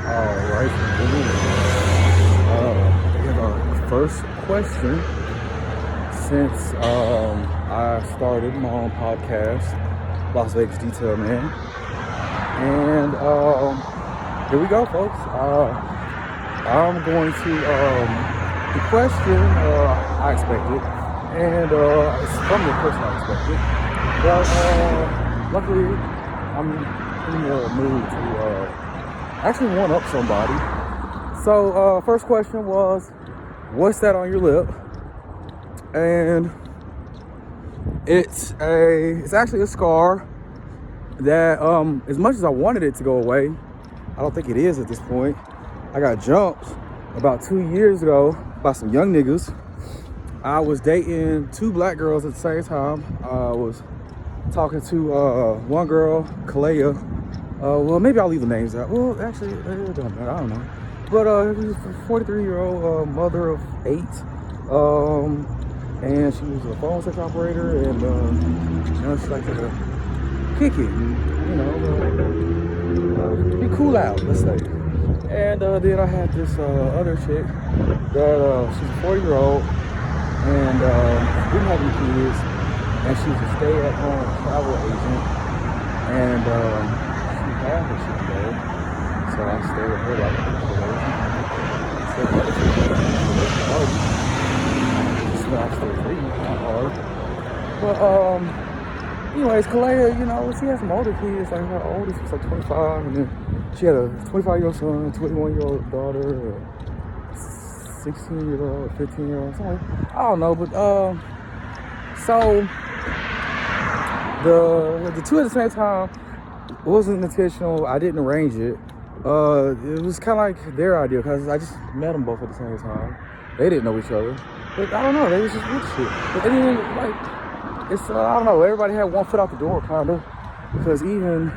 Alright, I got our first question since I started my own podcast, Las Vegas Detail Man. And here we go, folks. I'm going to, the question I expected, and it's from the person I expected, but luckily I'm in the mood to actually one up somebody. So first question was, what's that on your lip? And it's actually a scar that as much as I wanted it to go away, I don't think it is at this point. I got jumped about 2 years ago by some young niggas. I was dating 2 black girls at the same time. I was talking to one girl, Kalea. Well, maybe I'll leave the names out. Well, actually, it doesn't matter. I don't know. But she's a 43-year-old mother of 8. And she was a phone sex operator. And, she liked to kick it. Be cool out, let's say. And then I had this other chick that she's a 40-year-old. And didn't have any kids. And she was a stay-at-home travel agent. And half of shit today, so I stayed with her like I stayed reading, not hard. But anyways, Kalea, she had some older kids. Like her oldest was like 25, and then she had a 25-year-old son, a 21-year-old daughter, a 16-year-old, a 15-year-old, something. I don't know, but so the 2 at the same time. It wasn't intentional. I didn't arrange it. It was kind of like their idea because I just met them both at the same time. They didn't know each other. But I don't know. They was just with shit. But then, it's, I don't know. Everybody had one foot out the door, kind of. Because even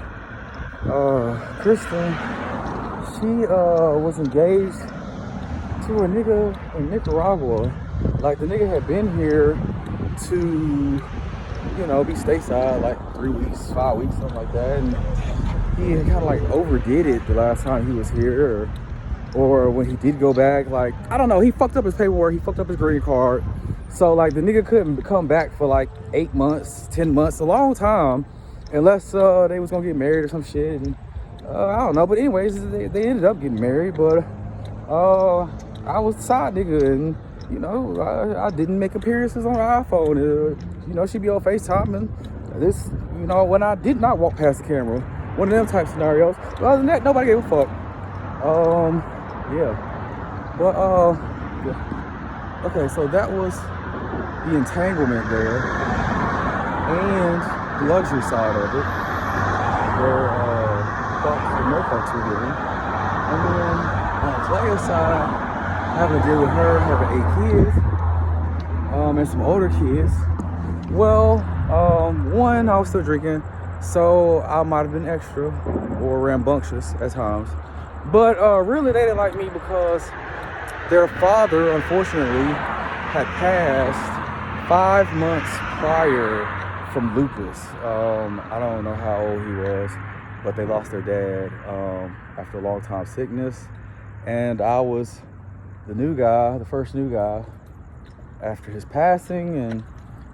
Kristen, she was engaged to a nigga in Nicaragua. Like, the nigga had been here to, be stateside like 3 weeks, 5 weeks, something like that. And he kind of like overdid it the last time he was here, or when he did go back. Like, I don't know, he fucked up his paperwork, he fucked up his green card. So like the nigga couldn't come back for like 8 months, 10 months, a long time, unless they was gonna get married or some shit. And I don't know, but anyways, they ended up getting married. But I was the side nigga, and I didn't make appearances on her iPhone. She'd be on FaceTime, and this, when I did not walk past the camera, one of them type scenarios. But other than that, nobody gave a fuck. Yeah. But yeah. Okay, so that was the entanglement there, and the luxury side of it, where fucks and no fucks were given. And then on the player side, having to deal with her having 8 kids, and some older kids. Well, one, I was still drinking, so I might have been extra or rambunctious at times. But really, they didn't like me because their father, unfortunately, had passed 5 months prior from lupus. I don't know how old he was, but they lost their dad after a long time sickness. And I was the first new guy after his passing, and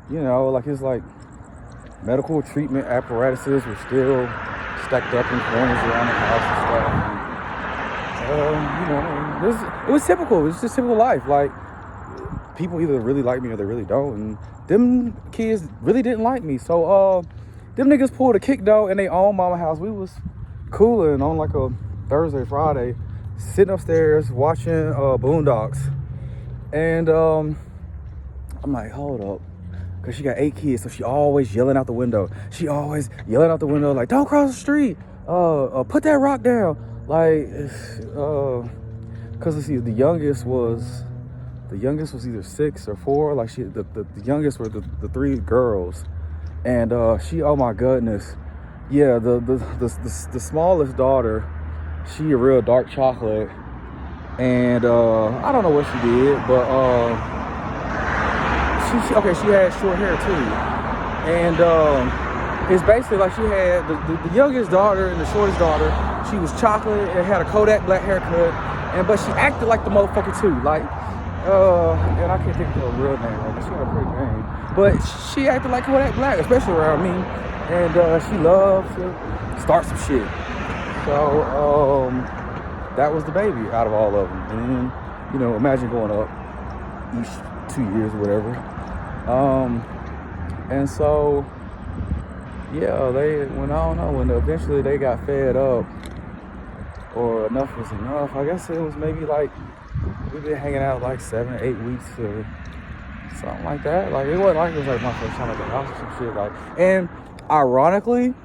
his medical treatment apparatuses were still stacked up in corners around the house and stuff. It was typical. It was just typical life. Like, people either really like me or they really don't, and them kids really didn't like me. So them niggas pulled a kick though in their own mama house. We was cooling on like a Thursday, Friday, sitting upstairs watching Boondocks, and I'm like, hold up, because she got 8 kids, so she always yelling out the window. She always yelling out the window like, don't cross the street, put that rock down, like, because the youngest was either 6 or 4. Like, the youngest were the 3 girls, and she, oh my goodness, yeah, the smallest daughter, she a real dark chocolate, and I don't know what she did, but she had short hair too, and it's basically like she had the youngest daughter and the shortest daughter She was chocolate and had a Kodak black haircut, but she acted like the motherfucker too. Like, and I can't think of her real name. Like, she had a pretty name, but she acted like Kodak Black, especially around me. And she loved to start some shit. So that was the baby out of all of them. And then, you know, imagine going up each 2 years or whatever. And so, yeah, when eventually they got fed up, or enough was enough. I guess it was maybe like, we've been hanging out like 7 or 8 weeks or something like that. Like, it wasn't like it was like my first time at the house or some shit. Like, and ironically,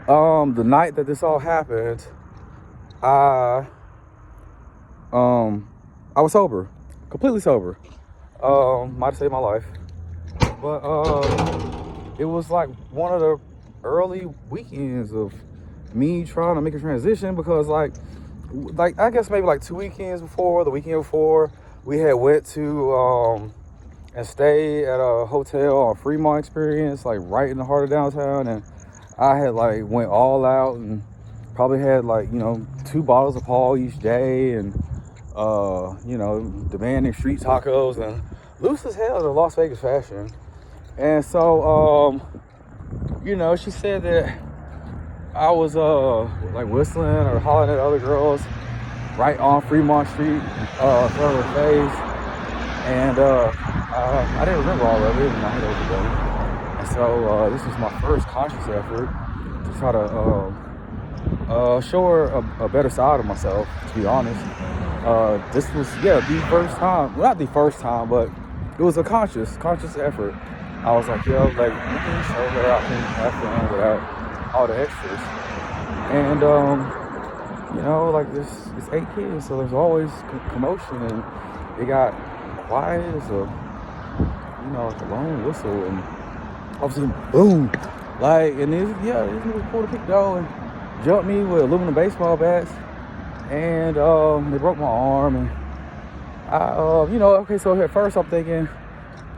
the night that this all happened, I was sober, completely sober. Might have saved my life, but it was like one of the early weekends of me trying to make a transition, because like I guess maybe like 2 weekends before, the weekend before, we had went to and stayed at a hotel on Fremont Experience, like right in the heart of downtown, and I had like went all out and probably had like, you know, 2 bottles of Paul each day, and you know, demanding street tacos and loose as hell to Las Vegas fashion. And so you know, she said that I was like whistling or hollering at other girls right on Fremont Street in front of her face, and I didn't remember all of it, and my head overblown. And so this was my first conscious effort to try to show her a better side of myself, to be honest. This was, yeah, the first time, well, not the first time, but it was a conscious effort. I was like, yo, like, let me show her I can have fun without all the extras. And you know, like, it's 8 kids, so there's always commotion, and it got quiet as a, you know, like a long whistle, and all of a sudden, boom, like, and these niggas pulled a pick though and jumped me with aluminum baseball bats, and they broke my arm, and I, you know, okay, so at first I'm thinking,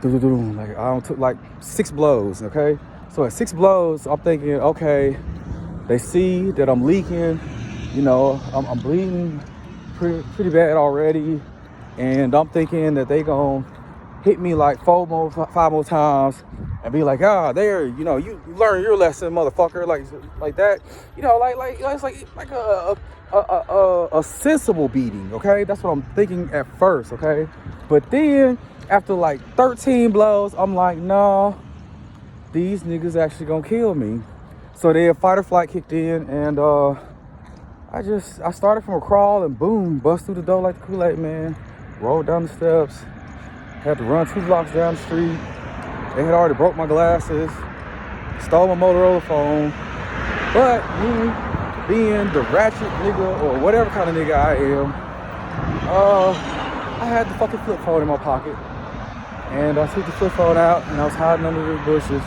like, I took like 6 blows, okay? So at 6 blows, I'm thinking, okay, they see that I'm leaking, you know, I'm bleeding pretty bad already, and I'm thinking that they gonna hit me like 5 more times and be like, there, you know, you learn your lesson, motherfucker, like that, you know, like it's like a sensible beating, okay? That's what I'm thinking at first, okay? But then after like 13 blows, I'm like, no, these niggas actually gonna kill me. So then fight or flight kicked in, and I started from a crawl and boom, bust through the door like the Kool-Aid Man, rolled down the steps, had to run 2 blocks down the street. They had already broke my glasses, stole my Motorola phone. But me, being the ratchet nigga or whatever kind of nigga I am, I had the fucking flip phone in my pocket. And I took the flip phone out, and I was hiding under the bushes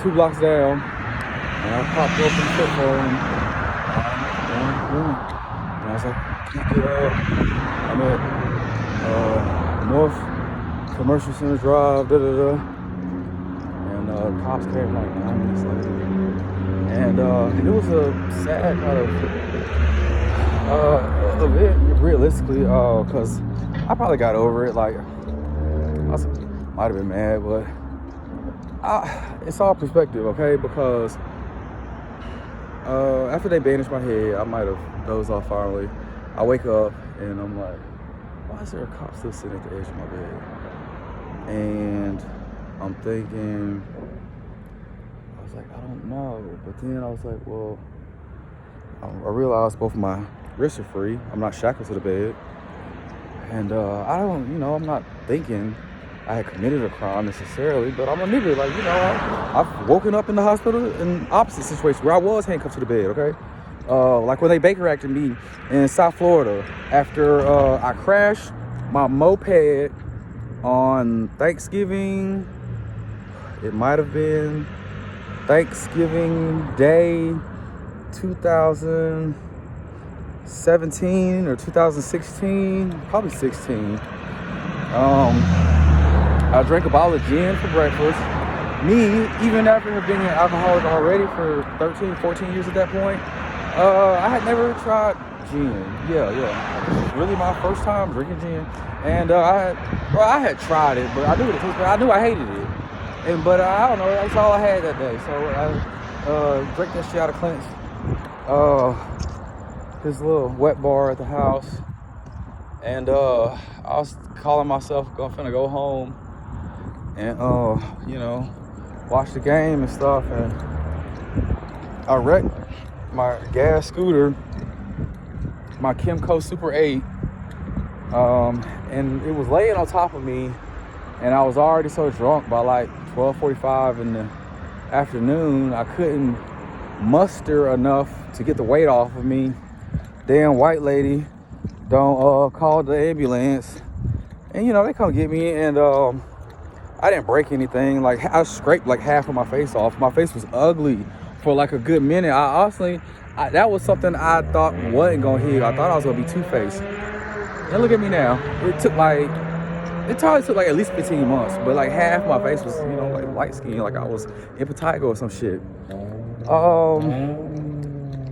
2 blocks down. And I popped open the flip phone, and I was like, I'm at North Commercial Center Drive, And the cops came like 9 minutes later. And it was a sad kind of event, realistically, because I probably got over it. Like, I might have been mad, but it's all perspective, okay? Because after they bandaged my head, I might have dozed off finally. I wake up and I'm like, why is there a cop still sitting at the edge of my bed? And I'm thinking, I was like, I don't know. But then I was like, well, I realized both of my wrists are free. I'm not shackled to the bed. And I don't, you know, I'm not thinking I had committed a crime necessarily, but I'm a nigga. Like, you know, I've woken up in the hospital in opposite situations where I was handcuffed to the bed, okay? Like when they Baker acted me in South Florida after I crashed my moped on Thanksgiving. It might have been Thanksgiving Day 2017 or 2016, probably 16. I drank a bottle of gin for breakfast. Me, even after being an alcoholic already for 13, 14 years at that point, I had never tried gin. Yeah. This was really my first time drinking gin, and I had tried it, but I knew it tasted bad. I knew I hated it, but I don't know. That's all I had that day. So I drank that shit out of Clint's his little wet bar at the house, and I was calling myself finna go home and watch the game and stuff, and I wrecked my gas scooter, my Kimco Super 8, and it was laying on top of me, and I was already so drunk by like 12:45 in the afternoon. I couldn't muster enough to get the weight off of me. Damn white lady don't call the ambulance, and they come get me, and I didn't break anything. Like, I scraped like half of my face off. My face was ugly for like a good minute. That was something I thought wasn't gonna heal. I thought I was gonna be Two-Faced. And look at me now. It probably took like at least 15 months, but like half my face was, like light skin, like I was impetigo or some shit.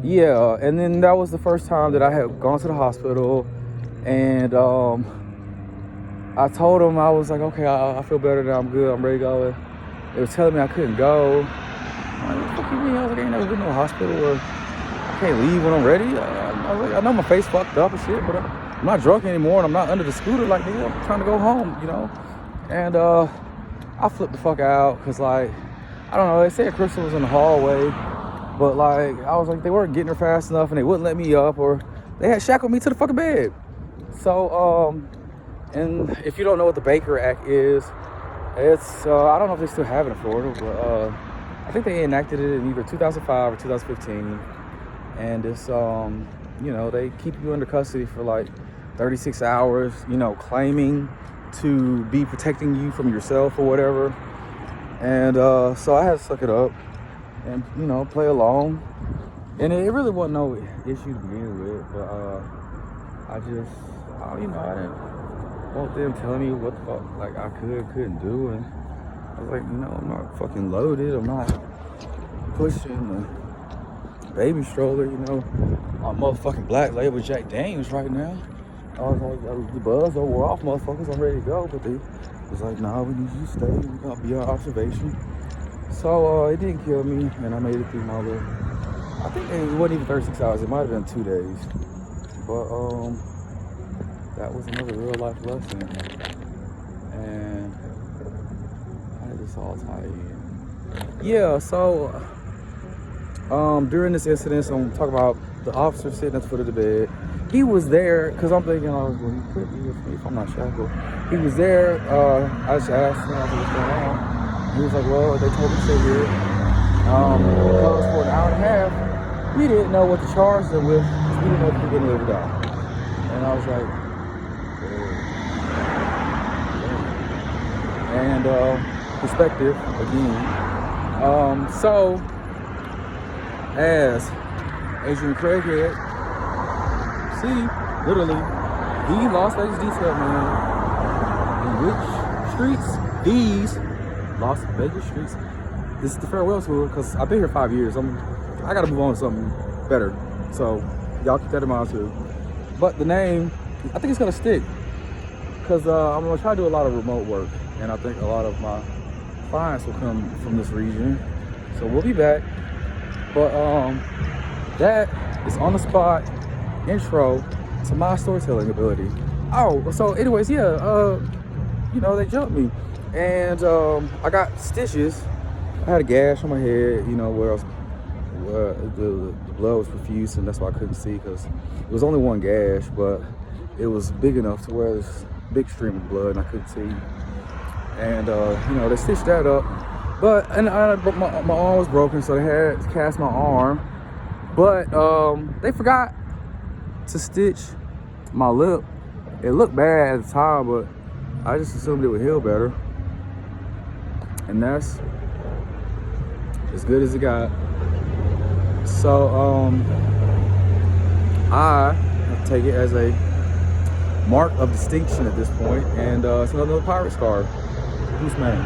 Yeah, and then that was the first time that I had gone to the hospital, and I told them, I was like, okay, I feel better now, I'm good, I'm ready to go. They were telling me I couldn't go. I'm like, what the fuck you mean? I was like, I ain't never been to a hospital, or I can't leave when I'm ready. I know my face fucked up and shit, but I'm not drunk anymore, and I'm not under the scooter like nigga. I'm trying to go home, And I flipped the fuck out, because like, I don't know, they said Crystal was in the hallway, but like, I was like, they weren't getting her fast enough, and they wouldn't let me up, or they had shackled me to the fucking bed. So, and if you don't know what the Baker Act is, it's, I don't know if they still have it in Florida, but I think they enacted it in either 2005 or 2015. And it's, they keep you under custody for like 36 hours, claiming to be protecting you from yourself or whatever. And so I had to suck it up and, play along. And it really wasn't no issue to begin with, but I didn't want them telling me what the fuck, like, I couldn't do. And I was like, I'm not fucking loaded. I'm not pushing the baby stroller, my motherfucking Black Label Jack Daniels right now. I was like, the buzz wore off, motherfuckers, I'm ready to go. But they was like, nah, we need you to stay. We gotta be on observation. So it didn't kill me, and I made it through my little, I think it wasn't even 36 hours. It might have been 2 days. But that was another real life lesson. And how did this all tie in? Yeah, so during this incident, so I'm talking about the officer sitting at the foot of the bed. He was there, because I'm thinking, he could be with me if I'm not shackled. He was there, I just asked him what's going on. He was like, well, they told me to stay here. Because for an hour and a half, we didn't know what to charge them with, because we didn't know if we were going to live or die. And I was like, and perspective again. So as Adrian Craig had, literally, the Las Vegas detail man, in which streets? These Las Vegas streets. This is the farewell tour, because I've been here 5 years. I gotta move on to something better. So y'all keep that in mind too. But the name, I think it's gonna stick, because I'm gonna try to do a lot of remote work, and I think a lot of my clients will come from this region. So we'll be back. But that is on the spot intro to my storytelling ability. Oh, so anyways, yeah, they jumped me, and I got stitches. I had a gash on my head, where the blood was profuse, and that's why I couldn't see, because it was only one gash, but it was big enough to where this big stream of blood, and I couldn't see. And they stitched that up, but my arm was broken, so they had to cast my arm. But they forgot to stitch my lip. It looked bad at the time, but I just assumed it would heal better. And that's as good as it got. So I have to take it as a mark of distinction at this point, and it's another pirate scar. Who's man?